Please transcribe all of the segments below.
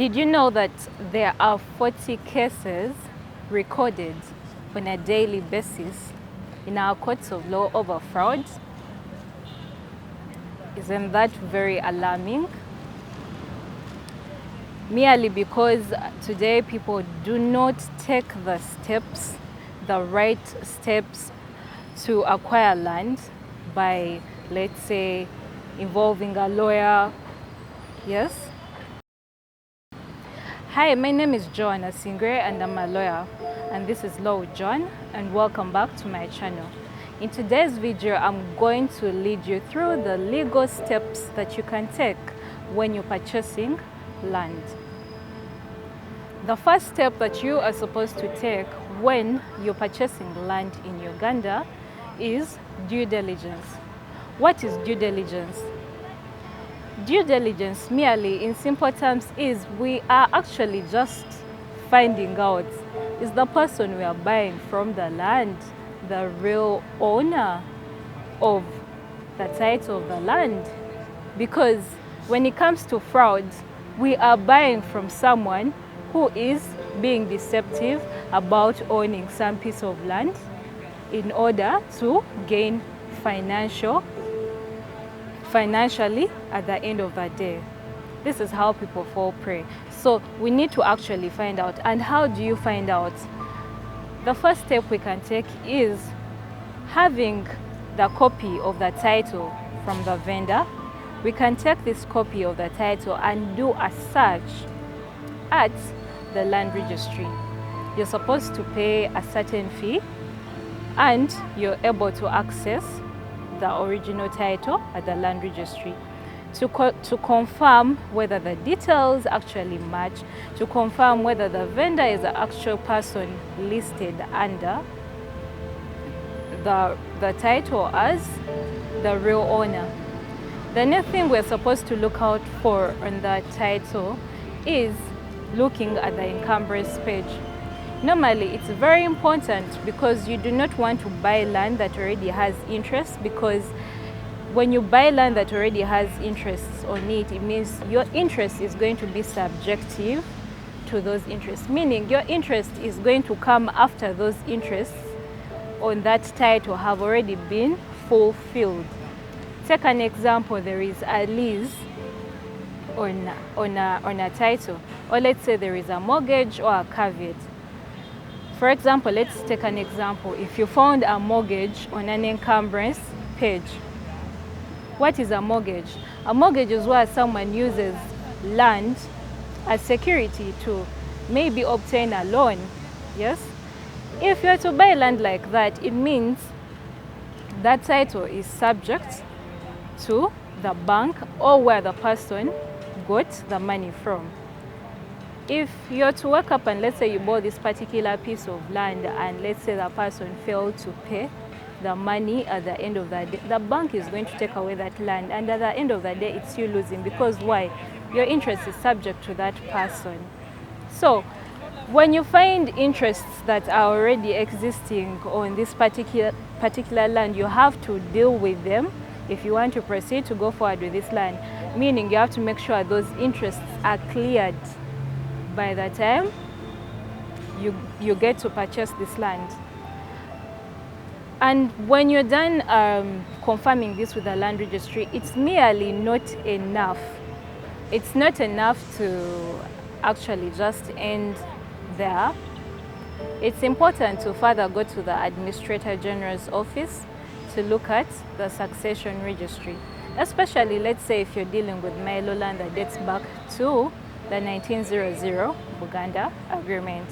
Did you know that there are 40 cases recorded on a daily basis in our courts of law over fraud? Isn't that very alarming? Merely because today people do not take the right steps to acquire land by, let's say, involving a lawyer. Yes? Hi, my name is Joan.A and I'm a lawyer, and this is Law with Joan, and welcome back to my channel. In today's video, I'm going to lead you through the legal steps that you can take when you're purchasing land. The first step that you are supposed to take when you're purchasing land in Uganda is due diligence. What is due diligence? Due diligence, merely in simple terms, is we are actually just finding out, is the person we are buying from the land the real owner of the title of the land? Because when it comes to fraud, we are buying from someone who is being deceptive about owning some piece of land in order to gain financially at the end of the day. This is how people fall prey. So we need to actually find out. And how do you find out? The first step we can take is having the copy of the title from the vendor. We can take this copy of the title and do a search at the land registry. You're supposed to pay a certain fee and you're able to access the original title at the land registry to confirm whether the details actually match, to confirm whether the vendor is the actual person listed under the title as the real owner. The next thing we're supposed to look out for on the title is looking at the encumbrance page. Normally, it's very important because you do not want to buy land that already has interest, because when you buy land that already has interests on it, it means your interest is going to be subjective to those interests, meaning your interest is going to come after those interests on that title have already been fulfilled. Take an example, there is a lease on a title, or let's say there is a mortgage or a caveat. For example, let's take an example. If you found a mortgage on an encumbrance page, what is a mortgage? A mortgage is where someone uses land as security to maybe obtain a loan. Yes? If you're to buy land like that, it means that title is subject to the bank or where the person got the money from. If you're to wake up and let's say you bought this particular piece of land and let's say the person failed to pay the money at the end of the day, the bank is going to take away that land, and at the end of the day it's you losing, because why? Your interest is subject to that person. So when you find interests that are already existing on this particular land, you have to deal with them if you want to proceed to go forward with this land, meaning you have to make sure those interests are cleared by the time you get to purchase this land. And when you're done confirming this with the land registry, it's merely not enough. It's not enough to actually just end there. It's important to further go to the Administrator General's office to look at the succession registry, especially let's say if you're dealing with Milo land that dates back to the 1900 Uganda Agreement.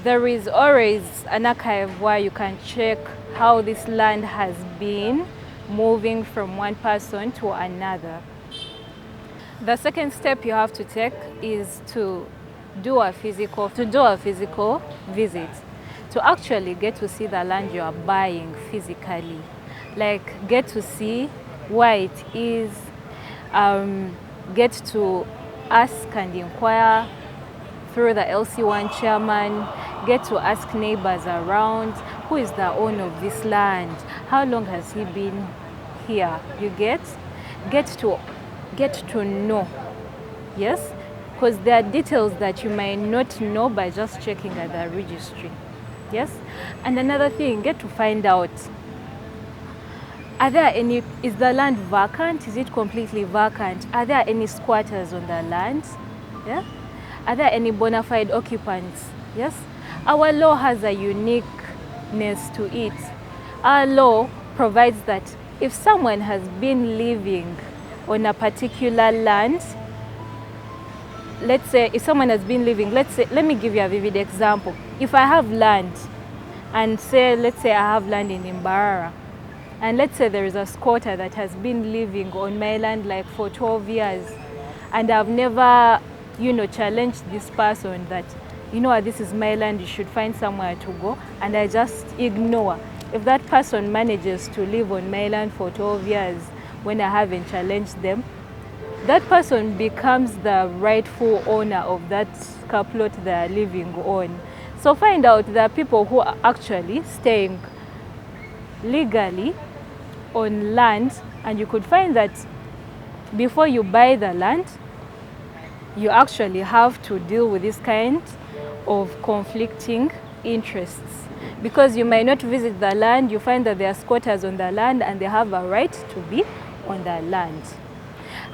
There is always an archive where you can check how this land has been moving from one person to another. The second step you have to take is to do a physical visit, to actually get to see the land you are buying physically, like get to see where it is, get to ask and inquire through the LC1 chairman, get to ask neighbors around, who is the owner of this land, how long has he been here? You get to know, yes, because there are details that you might not know by just checking at the registry. Yes? And another thing, get to find out, is the land vacant? Is it completely vacant? Are there any squatters on the land? Yeah? Are there any bona fide occupants? Yes? Our law has a uniqueness to it. Our law provides that if someone has been living on a particular land, let's say if someone has been living, let me give you a vivid example. If I have land, and let's say I have land in Imbarara, and let's say there is a squatter that has been living on my land like for 12 years, and I've never, challenged this person that, this is my land, you should find somewhere to go, and I just ignore. If that person manages to live on my land for 12 years when I haven't challenged them, that person becomes the rightful owner of that plot they are living on. So find out there are people who are actually staying legally on land, and you could find that before you buy the land, you actually have to deal with this kind of conflicting interests, because you might not visit the land, you find that there are squatters on the land and they have a right to be on the land.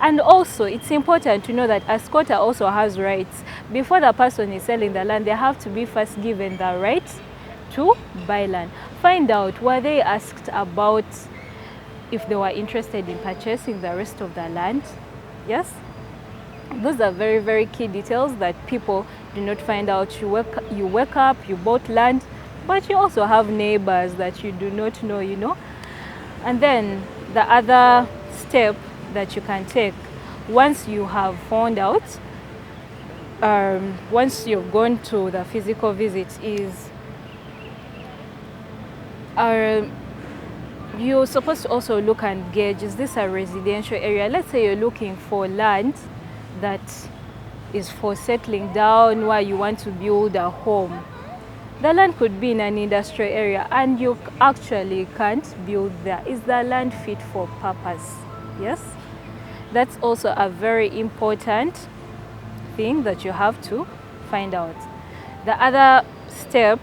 And also, it's important to know that a squatter also has rights. Before the person is selling the land, they have to be first given the right to buy land. Find out, were they asked about if they were interested in purchasing the rest of the land? Yes? Those are very, very key details that people do not find out. You wake up, you bought land, but you also have neighbors that you do not know, And then the other step that you can take once you have found out, once you've gone to the physical visit, is you're supposed to also look and gauge, is this a residential area? Let's say you're looking for land that is for settling down, where you want to build a home. The land could be in an industrial area and you actually can't build there. Is the land fit for purpose? Yes? That's also a very important thing that you have to find out. The other step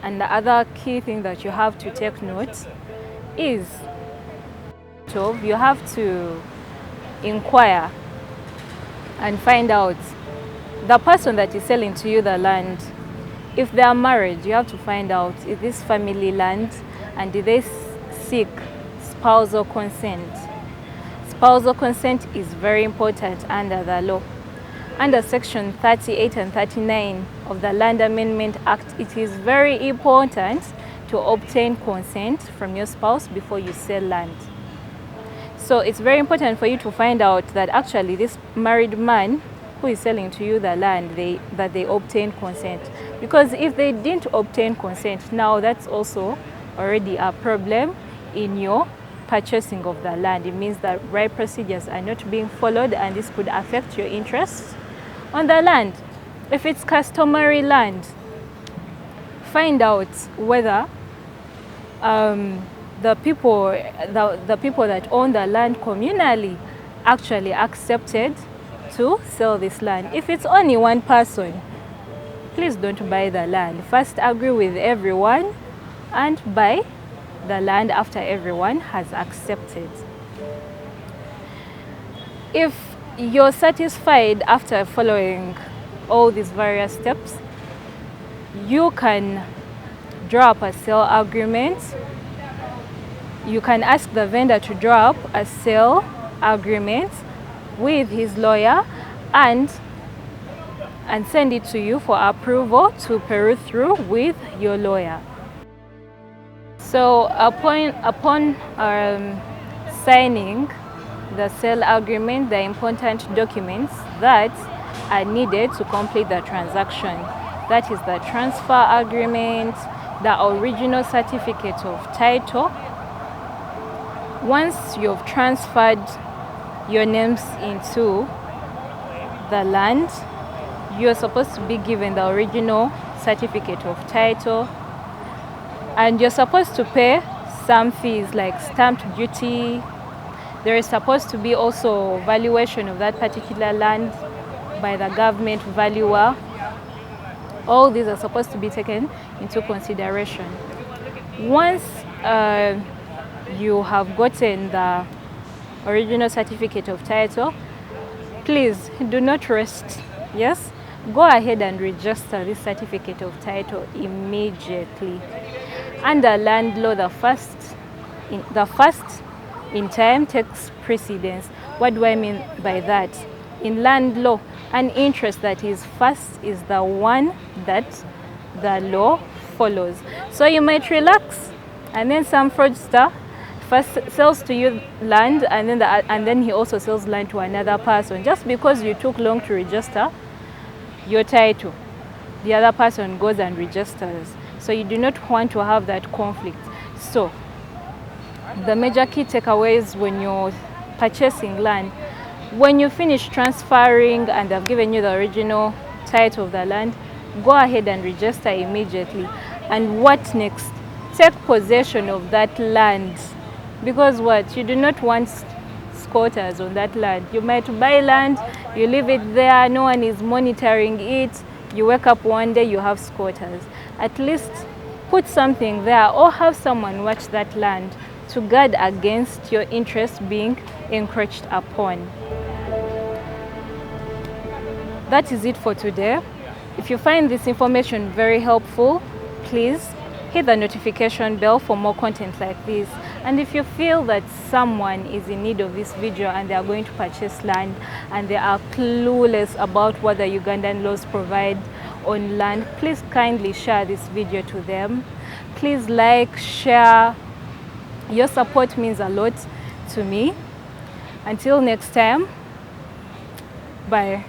and the other key thing that you have to take note is you have to inquire and find out the person that is selling to you the land. If they are married, you have to find out, is this family land, and do they seek spousal consent? Spousal consent is very important under the law. Under Section 38 and 39 of the Land Amendment Act, it is very important to obtain consent from your spouse before you sell land. So it's very important for you to find out that actually this married man who is selling to you the land, that they obtain consent. Because if they didn't obtain consent, now that's also already a problem in your purchasing of the land. It means that right procedures are not being followed, and this could affect your interests on the land. If it's customary land, find out whether the people that own the land communally actually accepted to sell this land. If it's only one person, please don't buy the land. First agree with everyone and buy the land after everyone has accepted. If you're satisfied after following all these various steps, you can draw up a sale agreement. You can ask the vendor to draw up a sale agreement with his lawyer and send it to you for approval to peruse through with your lawyer. So upon signing the sale agreement, the important documents that are needed to complete the transaction, that is the transfer agreement, the original certificate of title. Once you've transferred your names into the land, you're supposed to be given the original certificate of title, and you're supposed to pay some fees like stamp duty. There is supposed to be also valuation of that particular land, by the government valuer. All these are supposed to be taken into consideration. Once you have gotten the original certificate of title, please do not rest. Yes, go ahead and register this certificate of title immediately. Under land law, the first in time takes precedence. What do I mean by that? In land law, an interest that is first is the one that the law follows. So you might relax, and then some fraudster first sells to you land, and then he also sells land to another person. Just because you took long to register your title, the other person goes and registers. So you do not want to have that conflict. So the major key takeaways when you're purchasing land, when you finish transferring and they've given you the original title of the land, go ahead and register immediately. And what next? Take possession of that land, because what? You do not want squatters on that land. You might buy land, you leave it there, no one is monitoring it. You wake up one day, you have squatters. At least put something there or have someone watch that land to guard against your interest being encroached upon. That is it for today. If you find this information very helpful, please hit the notification bell for more content like this. And if you feel that someone is in need of this video and they are going to purchase land and they are clueless about what the Ugandan laws provide on land, please kindly share this video to them. Please like, share. Your support means a lot to me. Until next time, bye.